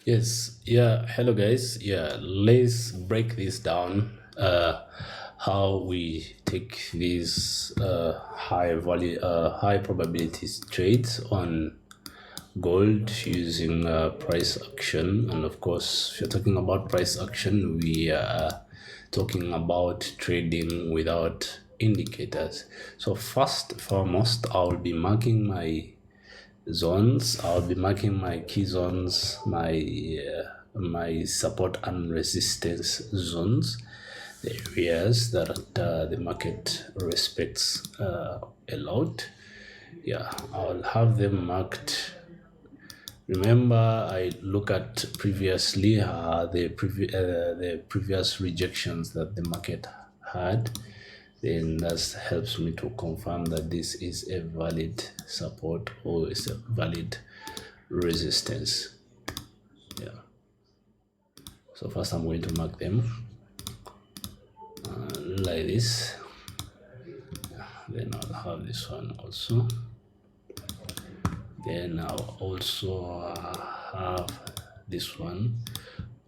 Yes, yeah, hello guys. Yeah, let's break this down. How we take these high probabilities trades on gold using price action. And of course, if you're talking about price action, we are talking about trading without indicators. So first and foremost, I'll be marking my zones. I'll be marking my key zones, my support and resistance zones, the areas that the market respects a lot. Yeah, I'll have them marked. Remember, I look at previously the previous rejections that the market had. Then that helps me to confirm that this is a valid support or is a valid resistance. Yeah. So first I'm going to mark them like this. Then I'll have this one also. Then I'll also have this one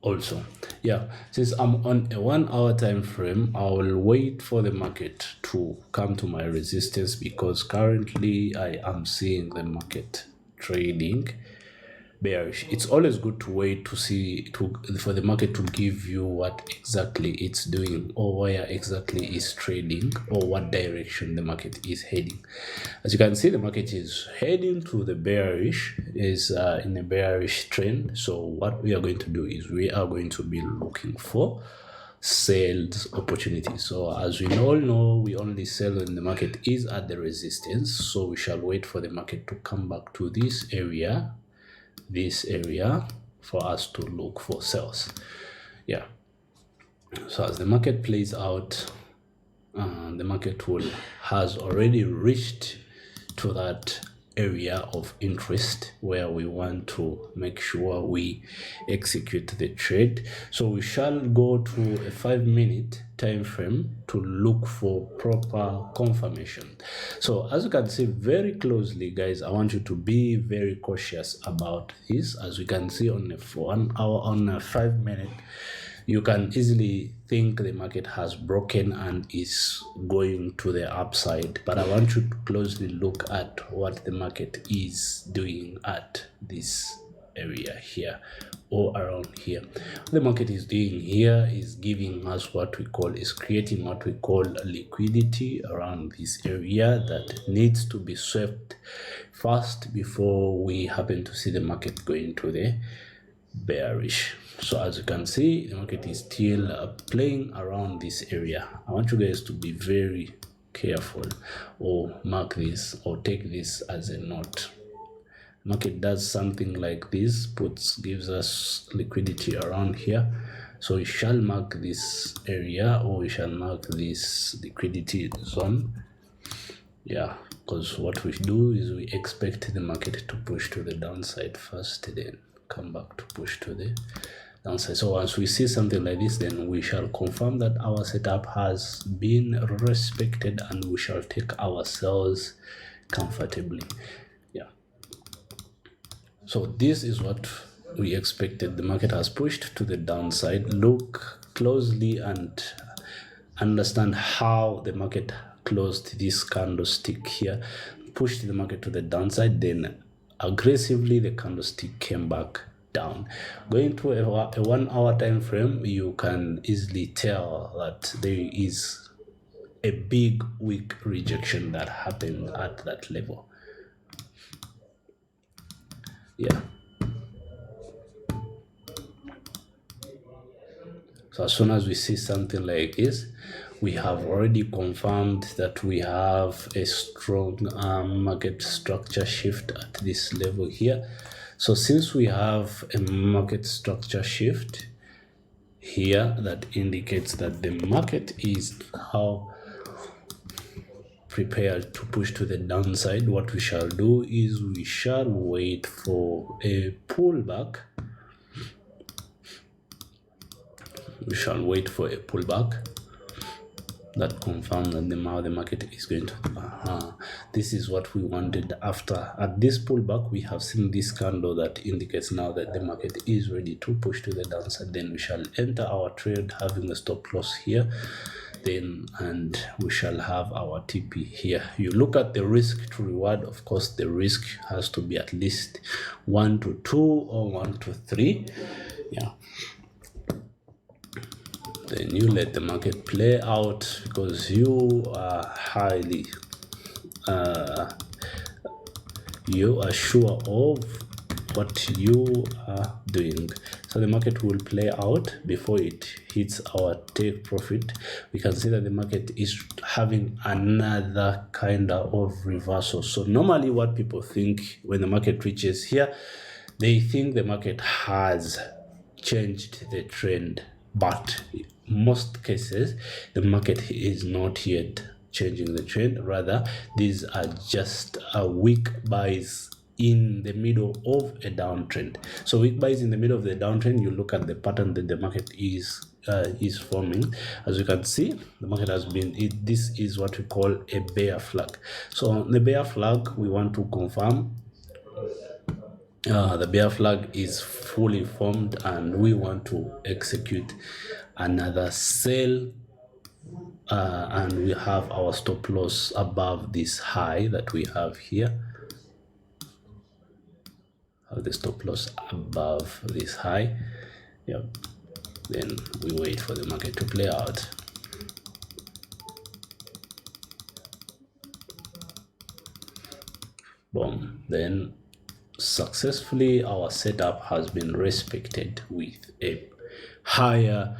also. Yeah, since I'm on a 1 hour time frame, I will wait for the market to come to my resistance, because currently I am seeing the market trading bearish. It's always good to wait to see for the market to give you what exactly it's doing, or where exactly it's trading, or what direction the market is heading. As you can see, the market is heading to the bearish, is in a bearish trend. So what we are going to do is we are going to be looking for sales opportunities. So as we all know, we only sell when the market is at the resistance. So we shall wait for the market to come back to this area for us to look for sales. Yeah, so as the market plays out, the market has already reached to that area of interest where we want to make sure we execute the trade. So we shall go to a 5-minute time frame to look for proper confirmation. So as you can see very closely, guys, I want you to be very cautious about this. As we can see on a 1 hour, on a 5-minute, you can easily think the market has broken and is going to the upside, but I want you to closely look at what the market is doing at this area here or around here. What the market is doing here is giving us creating what we call liquidity around this area that needs to be swept first before we happen to see the market going to the bearish. So as you can see, the market is still playing around this area. I want you guys to be very careful, or mark this or take this as a note. Market does something like this, gives us liquidity around here. So we shall mark this area, or we shall mark this liquidity zone. Yeah, because what we do is we expect the market to push to the downside first, then come back to push to the downside. So once we see something like this, then we shall confirm that our setup has been respected and we shall take our sales comfortably. Yeah, so this is what we expected. The market has pushed to the downside. Look closely and understand how the market closed this candlestick here, pushed the market to the downside, then aggressively the candlestick came back down. Going to a 1 hour time frame, you can easily tell that there is a big weak rejection that happened at that level. Yeah, so as soon as we see something like this, we have already confirmed that we have a strong market structure shift at this level here. So since we have a market structure shift here, that indicates that the market is now prepared to push to the downside. What we shall do is we shall wait for a pullback. We shall wait for a pullback that confirm that the market is going to this is what we wanted. After at this pullback, we have seen this candle that indicates now that the market is ready to push to the downside. Then we shall enter our trade having a stop loss here, then and we shall have our TP here. You look at the risk to reward. Of course, the risk has to be at least 1 to 2 or 1 to 3. Yeah, then you let the market play out, because you are highly you are sure of what you are doing. So the market will play out before it hits our take profit. We can see that the market is having another kind of reversal. So normally what people think when the market reaches here, they think the market has changed the trend, but most cases the market is not yet changing the trend. Rather, these are just weak buys in the middle of a downtrend. So weak buys in the middle of the downtrend, you look at the pattern that the market is forming. As you can see, the market has been this is what we call a bear flag. So on the bear flag, we want to confirm the bear flag is fully formed, and we want to execute another sell, and we have our stop loss above this high that we have here. The stop loss above this high. Yep. Then we wait for the market to play out. Boom. Then successfully our setup has been respected with a higher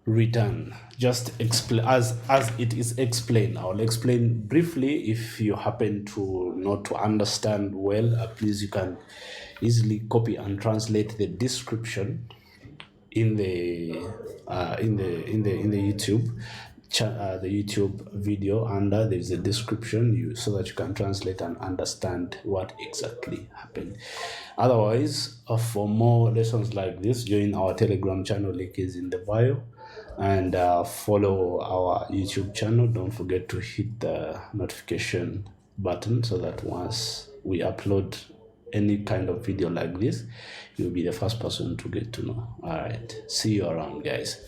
return. Just explain as it is explained. I'll explain briefly. If you happen to not to understand well, please, you can easily copy and translate the description in the YouTube the YouTube video. Under there's a description, so that you can translate and understand what exactly happened. Otherwise, for more lessons like this, join our Telegram channel, link is in the bio, and follow our YouTube channel. Don't forget to hit the notification button, so that once we upload any kind of video like this, you'll be the first person to get to know. All right, see you around, guys.